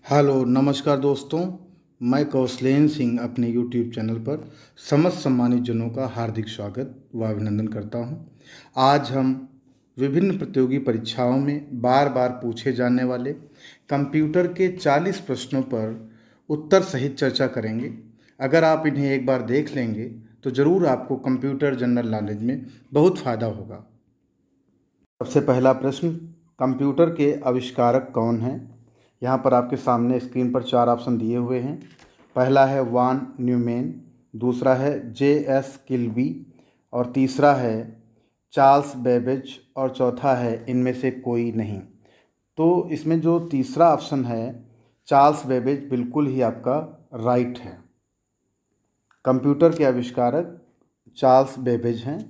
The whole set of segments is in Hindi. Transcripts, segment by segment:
हेलो नमस्कार दोस्तों। मैं कौशलेन सिंह अपने यूट्यूब चैनल पर समस्त सम्मानित जनों का हार्दिक स्वागत व अभिनंदन करता हूं। आज हम विभिन्न प्रतियोगी परीक्षाओं में बार बार पूछे जाने वाले कंप्यूटर के 40 प्रश्नों पर उत्तर सहित चर्चा करेंगे। अगर आप इन्हें एक बार देख लेंगे तो ज़रूर आपको कंप्यूटर जनरल नॉलेज में बहुत फ़ायदा होगा। सबसे पहला प्रश्न, कंप्यूटर के आविष्कारक कौन हैं? यहाँ पर आपके सामने स्क्रीन पर 4 ऑप्शन दिए हुए हैं। पहला है वान न्यूमैन, दूसरा है J.S. किल्बी और तीसरा है चार्ल्स बेबेज और चौथा है इनमें से कोई नहीं। तो इसमें जो तीसरा ऑप्शन है चार्ल्स बेबेज बिल्कुल ही आपका राइट है। कंप्यूटर के आविष्कारक चार्ल्स बेबेज हैं।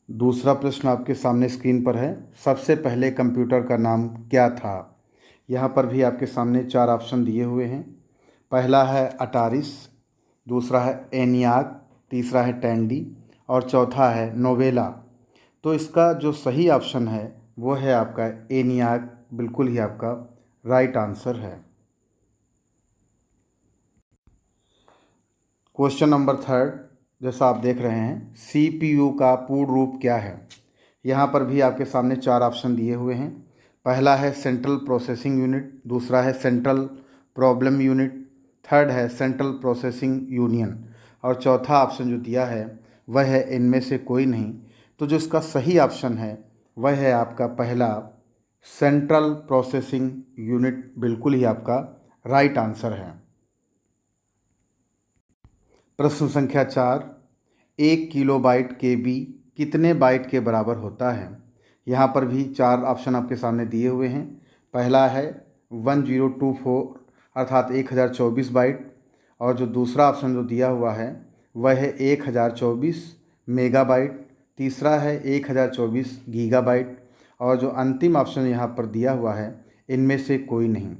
दूसरा प्रश्न आपके सामने स्क्रीन पर है, सबसे पहले कंप्यूटर का नाम क्या था? यहाँ पर भी आपके सामने 4 ऑप्शन दिए हुए हैं। पहला है अटारिस, दूसरा है एनियाक, तीसरा है टैंडी और चौथा है नोवेला। तो इसका जो सही ऑप्शन है वो है आपका एनियाक, बिल्कुल ही आपका राइट आंसर है। क्वेश्चन नंबर थर्ड, जैसा आप देख रहे हैं, CPU का पूर्ण रूप क्या है? यहाँ पर भी आपके सामने 4 ऑप्शन दिए हुए हैं। पहला है सेंट्रल प्रोसेसिंग यूनिट, दूसरा है सेंट्रल प्रॉब्लम यूनिट, थर्ड है सेंट्रल प्रोसेसिंग यूनियन और चौथा ऑप्शन जो दिया है वह है इनमें से कोई नहीं। तो जो इसका सही ऑप्शन है वह है आपका पहला सेंट्रल प्रोसेसिंग यूनिट, बिल्कुल ही आपका राइट आंसर है। प्रश्न संख्या 4, 1 किलोबाइट KB कितने बाइट के बराबर होता है? यहाँ पर भी 4 ऑप्शन आपके सामने दिए हुए हैं। पहला है 1024 अर्थात 1024 बाइट और जो दूसरा ऑप्शन जो दिया हुआ है वह है 1024 मेगाबाइट, तीसरा है 1024 गीगाबाइट और जो अंतिम ऑप्शन यहाँ पर दिया हुआ है इनमें से कोई नहीं।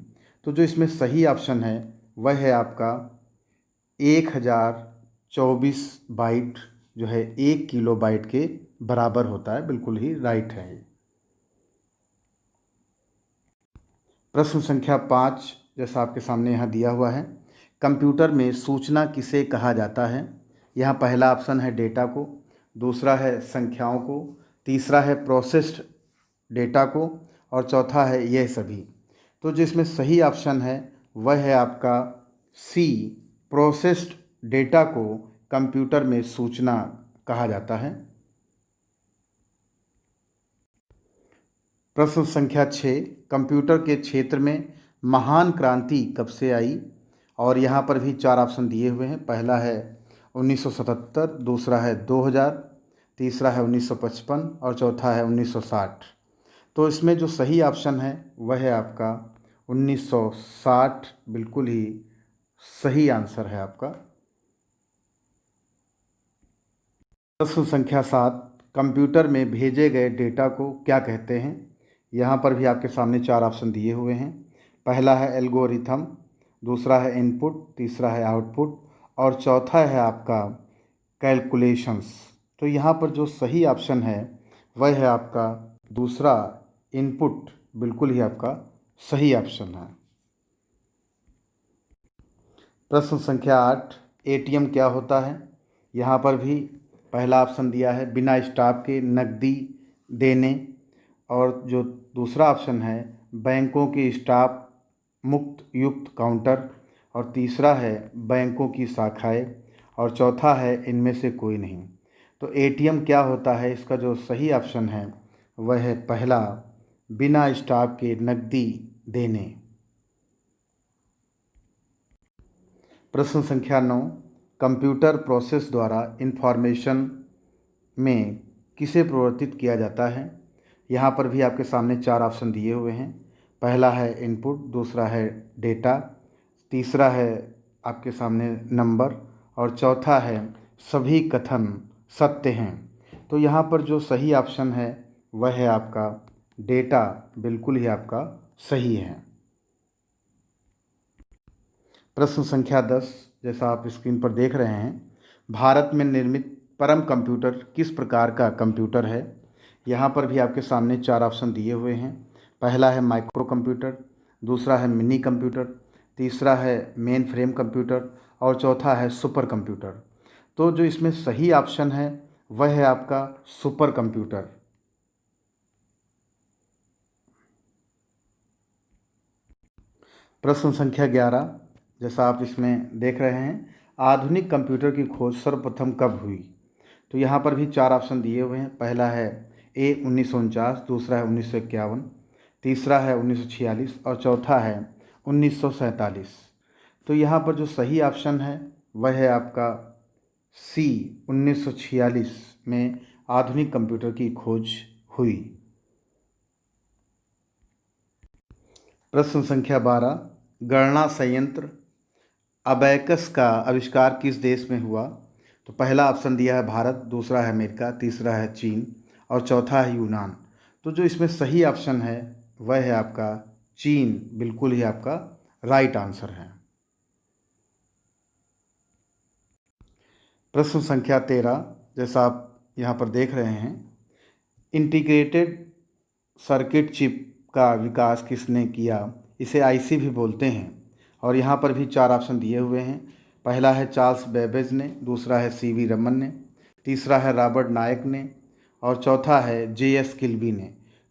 तो जो इसमें सही ऑप्शन है वह है आपका 1024 बाइट जो है 1 किलोबाइट के बराबर होता है, बिल्कुल ही राइट है। प्रश्न संख्या 5, जैसा आपके सामने यहाँ दिया हुआ है, कंप्यूटर में सूचना किसे कहा जाता है? यहाँ पहला ऑप्शन है डेटा को, दूसरा है संख्याओं को, तीसरा है प्रोसेस्ड डेटा को और चौथा है यह सभी। तो जिसमें सही ऑप्शन है वह है आपका सी, प्रोसेस्ड डेटा को कंप्यूटर में सूचना कहा जाता है। प्रश्न संख्या 6, कंप्यूटर के क्षेत्र में महान क्रांति कब से आई? और यहाँ पर भी 4 ऑप्शन दिए हुए हैं। पहला है 1977, दूसरा है 2000, तीसरा है 1955 और चौथा है 1960। तो इसमें जो सही ऑप्शन है वह है आपका 1960, बिल्कुल ही सही आंसर है आपका। प्रश्न संख्या 7, कंप्यूटर में भेजे गए डेटा को क्या कहते हैं? यहाँ पर भी आपके सामने 4 ऑप्शन दिए हुए हैं। पहला है एल्गोरिथम, दूसरा है इनपुट, तीसरा है आउटपुट और चौथा है आपका कैलकुलेशंस। तो यहाँ पर जो सही ऑप्शन है वह है आपका दूसरा इनपुट, बिल्कुल ही आपका सही ऑप्शन है। प्रश्न संख्या 8, ATM क्या होता है? यहाँ पर भी पहला ऑप्शन दिया है बिना स्टाफ के नकदी देने और जो दूसरा ऑप्शन है बैंकों की स्टाफ मुक्त युक्त काउंटर और तीसरा है बैंकों की शाखाएं और चौथा है इनमें से कोई नहीं। तो ATM क्या होता है, इसका जो सही ऑप्शन है वह है पहला बिना स्टाफ के नकदी देने। प्रश्न संख्या 9, कंप्यूटर प्रोसेस द्वारा इंफॉर्मेशन में किसे परिवर्तित किया जाता है? यहाँ पर भी आपके सामने 4 ऑप्शन दिए हुए हैं। पहला है इनपुट, दूसरा है डेटा, तीसरा है आपके सामने नंबर और चौथा है सभी कथन सत्य हैं। तो यहाँ पर जो सही ऑप्शन है वह है आपका डेटा, बिल्कुल ही आपका सही है। प्रश्न संख्या 10, जैसा आप स्क्रीन पर देख रहे हैं, भारत में निर्मित परम कंप्यूटर किस प्रकार का कंप्यूटर है? यहाँ पर भी आपके सामने 4 ऑप्शन दिए हुए हैं। पहला है माइक्रो कंप्यूटर, दूसरा है मिनी कंप्यूटर, तीसरा है मेन फ्रेम कंप्यूटर और चौथा है सुपर कंप्यूटर। तो जो इसमें सही ऑप्शन है वह है आपका सुपर कंप्यूटर। प्रश्न संख्या 11, जैसा आप इसमें देख रहे हैं, आधुनिक कंप्यूटर की खोज सर्वप्रथम कब हुई? तो यहाँ पर भी चार ऑप्शन दिए हुए हैं। पहला है ए 1949, दूसरा है 1951, तीसरा है 1946 और चौथा है 1947। तो यहाँ पर जो सही ऑप्शन है वह है आपका सी, 1946 में आधुनिक कंप्यूटर की खोज हुई। प्रश्न संख्या 12, गणना संयंत्र अबैकस का आविष्कार किस देश में हुआ? तो पहला ऑप्शन दिया है भारत, दूसरा है अमेरिका, तीसरा है चीन और चौथा है यूनान। तो जो इसमें सही ऑप्शन है वह है आपका चीन, बिल्कुल ही आपका राइट आंसर है। प्रश्न संख्या 13, जैसा आप यहाँ पर देख रहे हैं, इंटीग्रेटेड सर्किट चिप का विकास किसने किया? इसे आईसी भी बोलते हैं और यहाँ पर भी चार ऑप्शन दिए हुए हैं। पहला है चार्ल्स बेबेज ने, दूसरा है सीवी रमन ने, तीसरा है रॉबर्ट नायक ने और चौथा है जेएस किल्बी ने।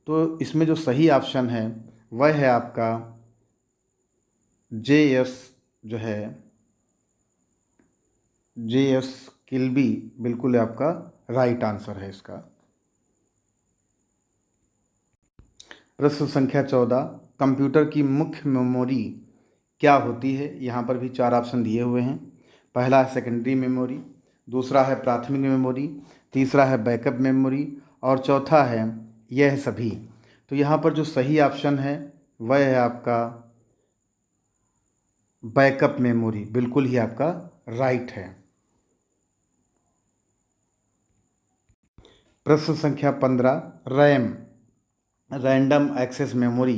तो इसमें जो सही ऑप्शन है वह है आपका जेएस जो है जेएस किल्बी, बिल्कुल आपका राइट आंसर है इसका। प्रश्न संख्या 14, कंप्यूटर की मुख्य मेमोरी क्या होती है? यहाँ पर भी चार ऑप्शन दिए हुए हैं। पहला है सेकेंडरी मेमोरी, दूसरा है प्राथमिक मेमोरी, तीसरा है बैकअप मेमोरी और चौथा है यह सभी। तो यहाँ पर जो सही ऑप्शन है वह है आपका बैकअप मेमोरी, बिल्कुल ही आपका राइट है। प्रश्न संख्या 15, रैम रैंडम एक्सेस मेमोरी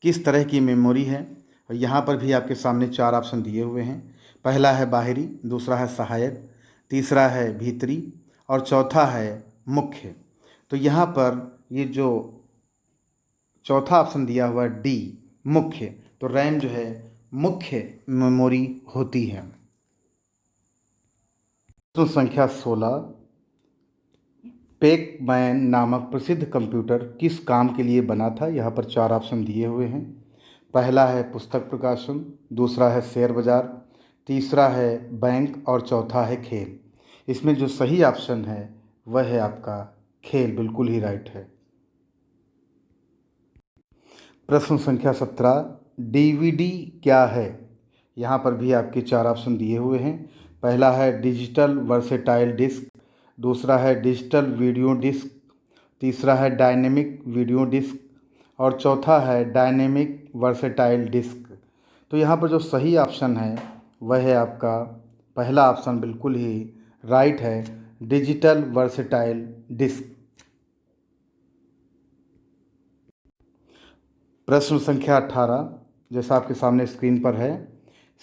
किस तरह की मेमोरी है? और यहाँ पर भी आपके सामने चार ऑप्शन दिए हुए हैं। पहला है बाहरी, दूसरा है सहायक, तीसरा है भीतरी और चौथा है मुख्य। तो यहाँ पर ये जो चौथा ऑप्शन दिया हुआ है डी, मुख्य, तो रैम जो है मुख्य मेमोरी होती है। प्रश्न संख्या 16, पैक-मैन नामक प्रसिद्ध कंप्यूटर किस काम के लिए बना था? यहाँ पर चार ऑप्शन दिए हुए हैं। पहला है पुस्तक प्रकाशन, दूसरा है शेयर बाजार, तीसरा है बैंक और चौथा है खेल। इसमें जो सही ऑप्शन है वह है आपका खेल, बिल्कुल ही राइट है। प्रश्न संख्या 17, डीवीडी क्या है? यहाँ पर भी आपके चार ऑप्शन दिए हुए हैं। पहला है डिजिटल वर्सेटाइल डिस्क, दूसरा है डिजिटल वीडियो डिस्क, तीसरा है डायनेमिक वीडियो डिस्क और चौथा है डायनेमिक वर्सेटाइल डिस्क। तो यहाँ पर जो सही ऑप्शन है वह है आपका पहला ऑप्शन, बिल्कुल ही राइट है, डिजिटल वर्सेटाइल डिस्क। प्रश्न संख्या 18, जैसा आपके सामने स्क्रीन पर है,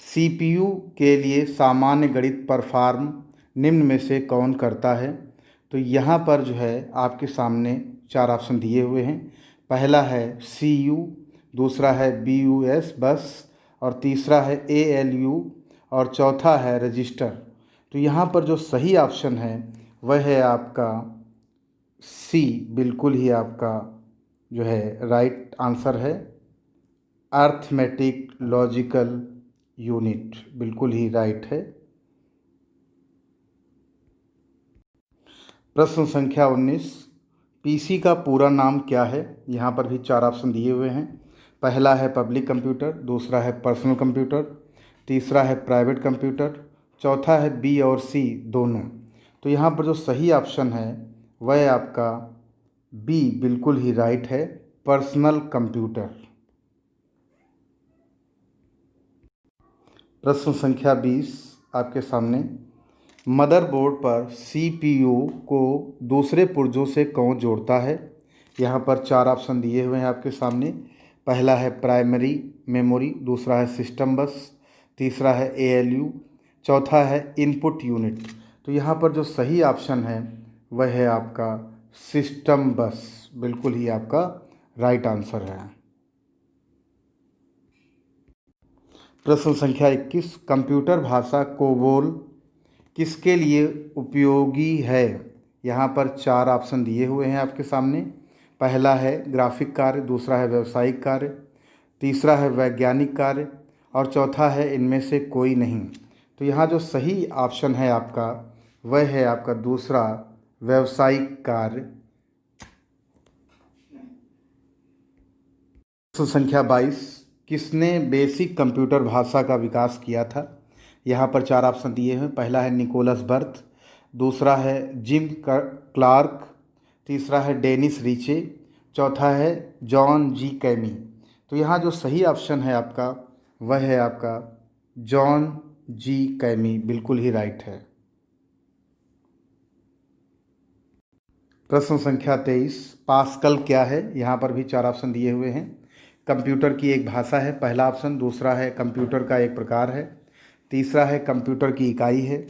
सीपीयू के लिए सामान्य गणित परफॉर्म निम्न में से कौन करता है? तो यहाँ पर जो है आपके सामने चार ऑप्शन दिए हुए हैं। पहला है सीयू, दूसरा है बीयूएस बस और तीसरा है एएलयू और चौथा है रजिस्टर। तो यहाँ पर जो सही ऑप्शन है वह है आपका सी, बिल्कुल ही आपका जो है राइट आंसर है, अर्थमेटिक लॉजिकल यूनिट, बिल्कुल ही राइट है। प्रश्न संख्या 19, पीसी का पूरा नाम क्या है? यहाँ पर भी चार ऑप्शन दिए हुए हैं। पहला है पब्लिक कंप्यूटर, दूसरा है पर्सनल कंप्यूटर, तीसरा है प्राइवेट कंप्यूटर, चौथा है बी और सी दोनों। तो यहाँ पर जो सही ऑप्शन है वह है आपका बी, बिल्कुल ही राइट है, पर्सनल कंप्यूटर। प्रश्न संख्या 20 आपके सामने, मदरबोर्ड पर सीपीयू को दूसरे पुर्जों से कौन जोड़ता है? यहाँ पर चार ऑप्शन दिए हुए हैं आपके सामने। पहला है प्राइमरी मेमोरी, दूसरा है सिस्टम बस, तीसरा है एएलयू, चौथा है इनपुट यूनिट। तो यहाँ पर जो सही ऑप्शन है वह है आपका सिस्टम बस, बिल्कुल ही आपका राइट आंसर है। प्रश्न संख्या 21, कंप्यूटर भाषा कोबोल किसके लिए उपयोगी है? यहाँ पर 4 ऑप्शन दिए हुए हैं आपके सामने। पहला है ग्राफिक कार्य, दूसरा है व्यावसायिक कार्य, तीसरा है वैज्ञानिक कार्य और चौथा है इनमें से कोई नहीं। तो यहाँ जो सही ऑप्शन है आपका वह है आपका दूसरा, व्यावसायिक कार्य। प्रश्न संख्या 22, किसने बेसिक कंप्यूटर भाषा का विकास किया था? यहाँ पर 4 ऑप्शन दिए हैं। पहला है निकोलस बर्थ, दूसरा है जिम क्लार्क, तीसरा है डेनिस रीचे, चौथा है जॉन जी कैमी। तो यहाँ जो सही ऑप्शन है आपका वह है आपका जॉन जी कैमी, बिल्कुल ही राइट है। प्रश्न संख्या 23, पास्कल क्या है? यहाँ पर भी 4 ऑप्शन दिए हुए हैं। कंप्यूटर की एक भाषा है, पहला ऑप्शन, दूसरा है कंप्यूटर का एक प्रकार है, तीसरा है कंप्यूटर की इकाई है,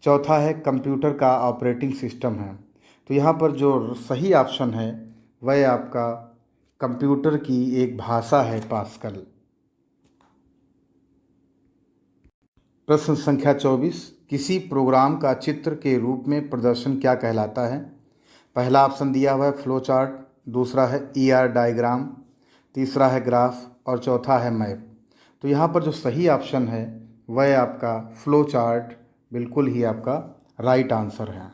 चौथा है कंप्यूटर का ऑपरेटिंग सिस्टम है। तो यहाँ पर जो सही ऑप्शन है वह आपका कंप्यूटर की एक भाषा है, पास्कल। प्रश्न संख्या 24, किसी प्रोग्राम का चित्र के रूप में प्रदर्शन क्या कहलाता है? पहला ऑप्शन दिया हुआ है फ्लो चार्ट, दूसरा है ईआर डायग्राम, तीसरा है ग्राफ और चौथा है मैप। तो यहाँ पर जो सही ऑप्शन है वह आपका फ्लो चार्ट, बिल्कुल ही आपका राइट आंसर है।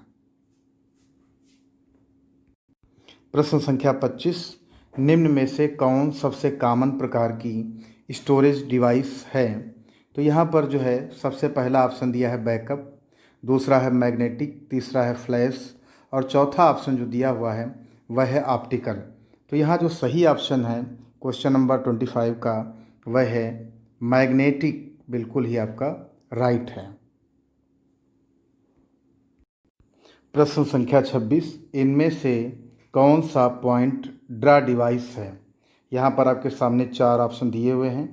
प्रश्न संख्या 25, निम्न में से कौन सबसे कॉमन प्रकार की स्टोरेज डिवाइस है? तो यहाँ पर जो है सबसे पहला ऑप्शन दिया है बैकअप, दूसरा है मैग्नेटिक, तीसरा है फ्लैश और चौथा ऑप्शन जो दिया हुआ है वह है ऑप्टिकल। तो यहाँ जो सही ऑप्शन है क्वेश्चन नंबर 25 का वह है मैग्नेटिक, बिल्कुल ही आपका राइट है। प्रश्न संख्या 26, इनमें से कौन सा पॉइंट ड्रा डिवाइस है? यहाँ पर आपके सामने 4 ऑप्शन दिए हुए हैं।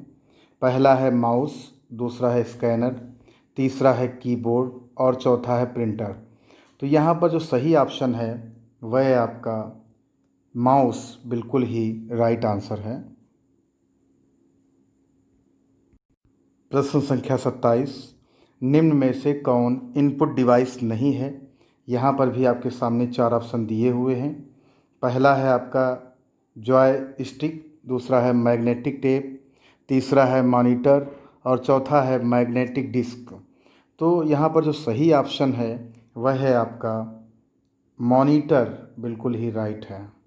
पहला है माउस, दूसरा है स्कैनर, तीसरा है कीबोर्ड और चौथा है प्रिंटर। तो यहाँ पर जो सही ऑप्शन है वह है आपका माउस, बिल्कुल ही राइट आंसर है। प्रश्न संख्या 27, निम्न में से कौन इनपुट डिवाइस नहीं है? यहाँ पर भी आपके सामने 4 ऑप्शन दिए हुए हैं। पहला है आपका जॉय स्टिक, दूसरा है मैग्नेटिक टेप, तीसरा है मॉनिटर और चौथा है मैग्नेटिक डिस्क। तो यहाँ पर जो सही ऑप्शन है वह है आपका मॉनिटर, बिल्कुल ही राइट है।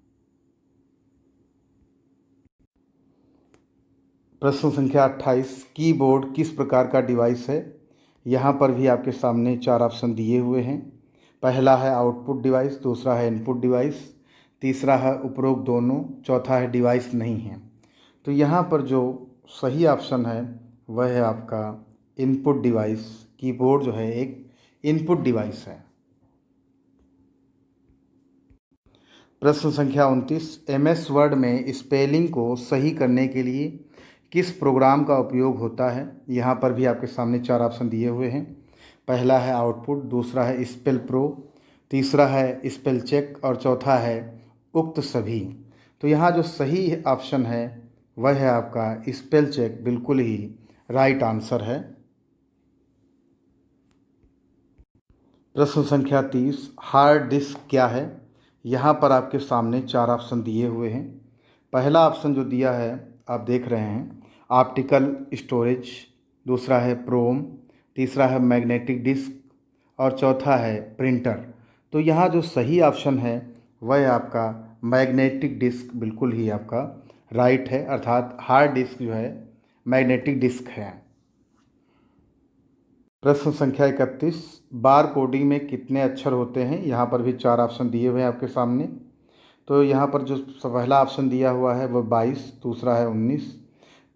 प्रश्न संख्या 28, कीबोर्ड किस प्रकार का डिवाइस है? यहाँ पर भी आपके सामने 4 ऑप्शन दिए हुए हैं। पहला है आउटपुट डिवाइस, दूसरा है इनपुट डिवाइस, तीसरा है उपरोक्त दोनों, चौथा है डिवाइस नहीं है। तो यहाँ पर जो सही ऑप्शन है वह है आपका इनपुट डिवाइस। कीबोर्ड जो है एक इनपुट डिवाइस है। प्रश्न संख्या 29, MS वर्ड में स्पेलिंग को सही करने के लिए किस प्रोग्राम का उपयोग होता है? यहाँ पर भी आपके सामने 4 ऑप्शन दिए हुए हैं। पहला है आउटपुट, दूसरा है स्पेल प्रो, तीसरा है स्पेल चेक और चौथा है उक्त सभी। तो यहाँ जो सही ऑप्शन है वह है आपका स्पेल चेक, बिल्कुल ही राइट आंसर है। प्रश्न संख्या 30, हार्ड डिस्क क्या है? यहाँ पर आपके सामने 4 ऑप्शन दिए हुए हैं। पहला ऑप्शन जो दिया है आप देख रहे हैं ऑप्टिकल स्टोरेज, दूसरा है प्रोम, तीसरा है मैग्नेटिक डिस्क और चौथा है प्रिंटर। तो यहाँ जो सही ऑप्शन है वह आपका मैग्नेटिक डिस्क, बिल्कुल ही आपका राइट है, अर्थात हार्ड डिस्क जो है मैग्नेटिक डिस्क है। प्रश्न संख्या 31, बार कोडिंग में कितने अक्षर होते हैं? यहाँ पर भी 4 ऑप्शन दिए हुए हैं आपके सामने। तो यहाँ पर जो पहला ऑप्शन दिया हुआ है वह 22, दूसरा है 19,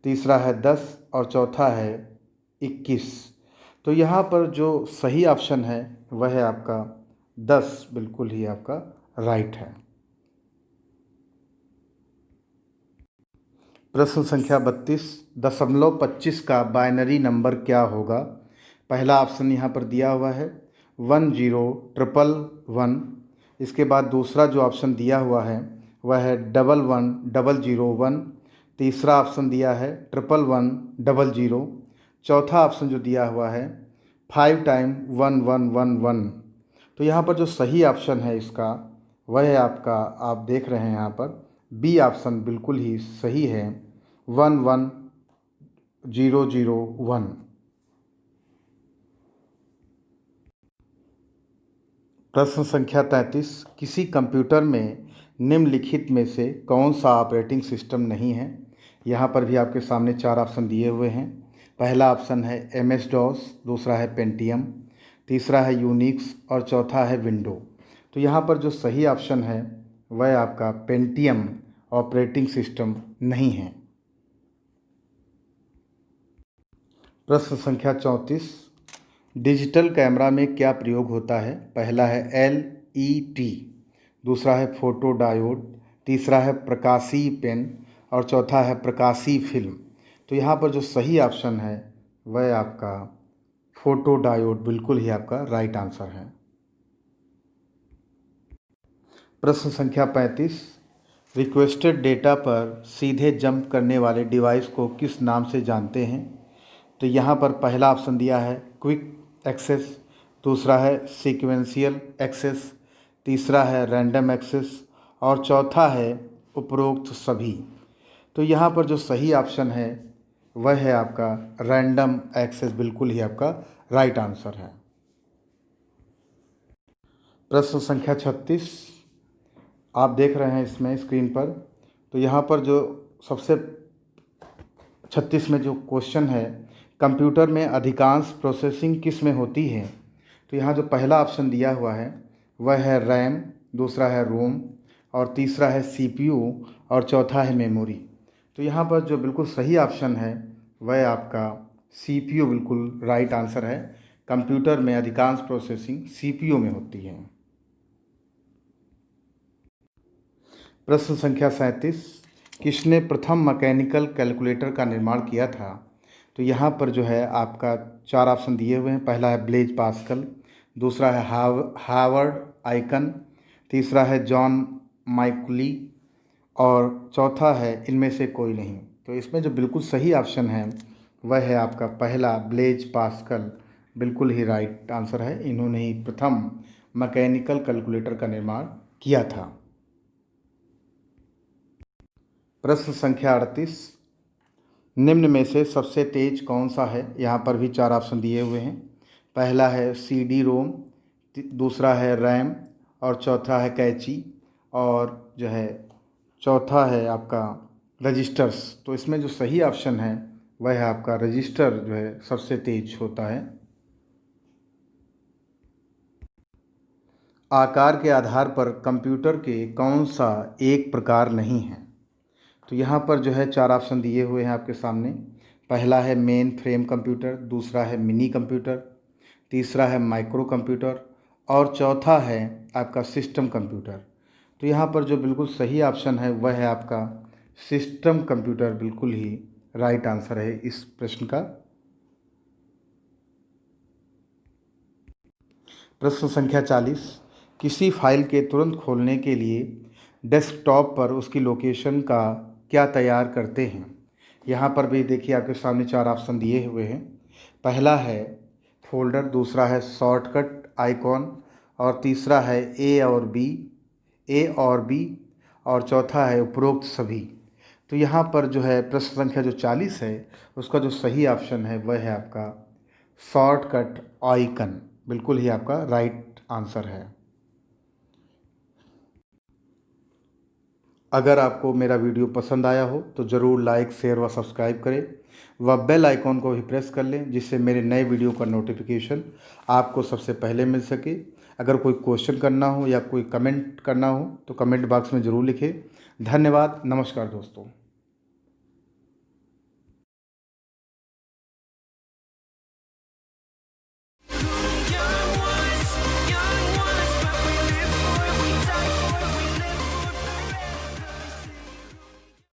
तीसरा है 10 और चौथा है 21। तो यहाँ पर जो सही ऑप्शन है वह है आपका 10, बिल्कुल ही आपका राइट है। प्रश्न संख्या 32, 0.25 का बाइनरी नंबर क्या होगा? पहला ऑप्शन यहाँ पर दिया हुआ है 10,111। इसके बाद दूसरा जो ऑप्शन दिया हुआ है वह है 11,101। तीसरा ऑप्शन दिया है 11,100 चौथा ऑप्शन जो दिया हुआ है 5 टाइम 1111। तो यहाँ पर जो सही ऑप्शन है इसका वह है आपका, आप देख रहे हैं यहाँ पर बी ऑप्शन बिल्कुल ही सही है, 11001। प्रश्न संख्या 33, किसी कंप्यूटर में निम्नलिखित में से कौन सा ऑपरेटिंग सिस्टम नहीं है। यहाँ पर भी आपके सामने 4 ऑप्शन दिए हुए हैं। पहला ऑप्शन है MS-DOS, दूसरा है पेंटियम, तीसरा है यूनिक्स और चौथा है विंडो। तो यहाँ पर जो सही ऑप्शन है वह आपका पेंटियम ऑपरेटिंग सिस्टम नहीं है। प्रश्न संख्या 34, डिजिटल कैमरा में क्या प्रयोग होता है। पहला है LED, दूसरा है फोटो डायोड, तीसरा है प्रकाशीय पेन और चौथा है प्रकाशीय फिल्म। तो यहाँ पर जो सही ऑप्शन है वह आपका फोटो डायोड बिल्कुल ही आपका राइट आंसर है। प्रश्न संख्या 35, रिक्वेस्टेड डेटा पर सीधे जंप करने वाले डिवाइस को किस नाम से जानते हैं। तो यहाँ पर पहला ऑप्शन दिया है क्विक एक्सेस, दूसरा है सीक्वेंशियल एक्सेस, तीसरा है रैंडम एक्सेस और चौथा है उपरोक्त सभी। तो यहाँ पर जो सही ऑप्शन है वह है आपका रैंडम एक्सेस, बिल्कुल ही आपका राइट आंसर है। प्रश्न संख्या 36 आप देख रहे हैं इसमें स्क्रीन पर। तो यहाँ पर जो सबसे 36 में जो क्वेश्चन है, कंप्यूटर में अधिकांश प्रोसेसिंग किस में होती है। तो यहाँ जो पहला ऑप्शन दिया हुआ है वह है रैम, दूसरा है रोम और तीसरा है CPU और चौथा है मेमोरी। तो यहाँ पर जो बिल्कुल सही ऑप्शन है वह आपका CPU बिल्कुल राइट आंसर है। कंप्यूटर में अधिकांश प्रोसेसिंग CPU में होती है। प्रश्न संख्या 37, किसने प्रथम मैकेनिकल कैलकुलेटर का निर्माण किया था। तो यहाँ पर जो है आपका 4 ऑप्शन दिए हुए हैं। पहला है ब्लेज पास्कल, दूसरा है हावर्ड आइकन, तीसरा है जॉन माइकली और चौथा है इनमें से कोई नहीं। तो इसमें जो बिल्कुल सही ऑप्शन है वह है आपका पहला ब्लेज पास्कल, बिल्कुल ही राइट आंसर है। इन्होंने ही प्रथम मैकेनिकल कैलकुलेटर का निर्माण किया था। प्रश्न संख्या 38, निम्न में से सबसे तेज कौन सा है। यहाँ पर भी 4 ऑप्शन दिए हुए हैं। पहला है CD रोम, दूसरा है रैम और चौथा है कैची और जो है चौथा है आपका रजिस्टर्स। तो इसमें जो सही ऑप्शन है वह है आपका रजिस्टर जो है सबसे तेज होता है। आकार के आधार पर कंप्यूटर के कौन सा एक प्रकार नहीं है। तो यहाँ पर जो है 4 ऑप्शन दिए हुए हैं आपके सामने। पहला है मेन फ्रेम कंप्यूटर, दूसरा है मिनी कंप्यूटर, तीसरा है माइक्रो कंप्यूटर और चौथा है आपका सिस्टम कंप्यूटर। तो यहाँ पर जो बिल्कुल सही ऑप्शन है वह है आपका सिस्टम कंप्यूटर, बिल्कुल ही राइट आंसर है इस प्रश्न का। प्रश्न संख्या 40, किसी फाइल के तुरंत खोलने के लिए डेस्कटॉप पर उसकी लोकेशन का क्या तैयार करते हैं। यहाँ पर भी देखिए आपके सामने 4 ऑप्शन दिए हुए हैं। पहला है फोल्डर, दूसरा है शॉर्टकट आइकॉन और तीसरा है ए और बी और चौथा है उपरोक्त सभी। तो यहाँ पर जो है प्रश्न संख्या जो 40 है उसका जो सही ऑप्शन है वह है आपका शॉर्टकट आइकन, बिल्कुल ही आपका राइट आंसर है। अगर आपको मेरा वीडियो पसंद आया हो तो ज़रूर लाइक, शेयर व सब्सक्राइब करें व बेल आइकॉन को भी प्रेस कर लें, जिससे मेरे नए वीडियो का नोटिफिकेशन आपको सबसे पहले मिल सके। अगर कोई क्वेश्चन करना हो या कोई कमेंट करना हो तो कमेंट बॉक्स में ज़रूर लिखें। धन्यवाद, नमस्कार दोस्तों।